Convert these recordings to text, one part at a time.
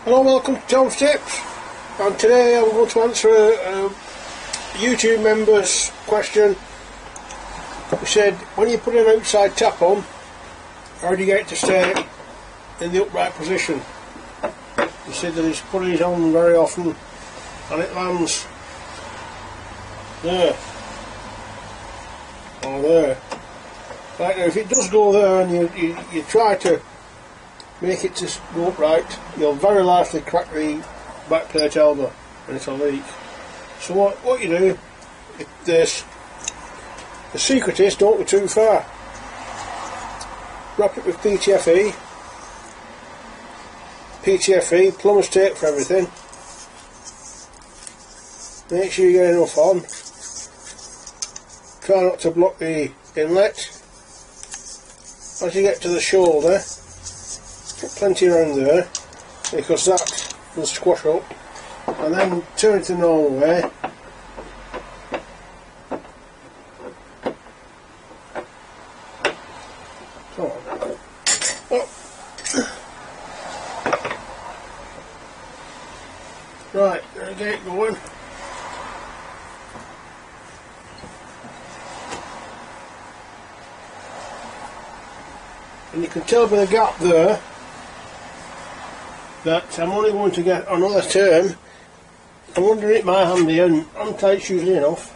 Hello, welcome to Tom's Tips, and today I'm going to answer a YouTube member's question. He said, when you put an outside tap on, how do you get it to stay in the upright position? He said that he's put his on very often and it lands there or there. Right, now if it does go there and you try to make it to go upright, you'll very likely crack the back plate elbow and it'll leak. So what you do, the secret is don't go too far. Wrap it with PTFE, plumber's tape for everything. Make sure you get enough on. Try not to block the inlet. As you get to the shoulder, put plenty around there, because that will squash up, and then turn it the normal way. Right, there, get it going. And you can tell by the gap there that I'm only going to get another turn. I'm wondering it my handy and untight's usually enough.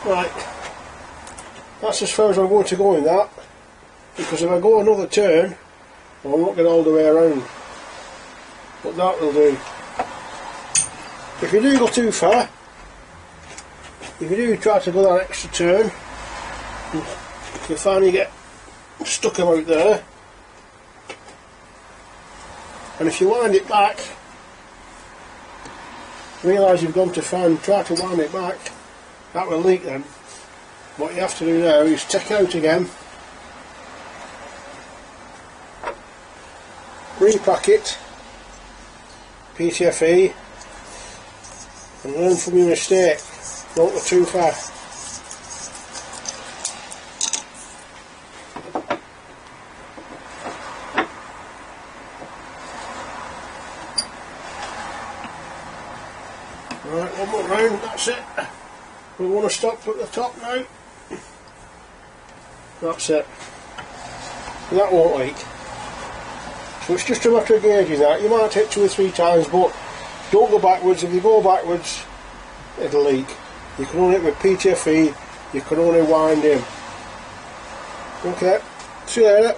Right, that's as far as I'm going to go in that, because if I go another turn I won't get all the way around, but that will do. If you do go too far, if you do try to go that extra turn, you'll find you get stuck out there, and if you wind it back, realise you've gone too far and try to wind it back, that will leak then. What you have to do now is take out again, repack it, PTFE, and learn from your mistake. Don't go too far. Right, one more round, that's it. We want to stop at the top now. That's it. That won't leak. So it's just a matter of gauging that. You might hit 2 or 3 times, but don't go backwards. If you go backwards, it'll leak. You can only hit with PTFE, you can only wind in. Okay, see you later.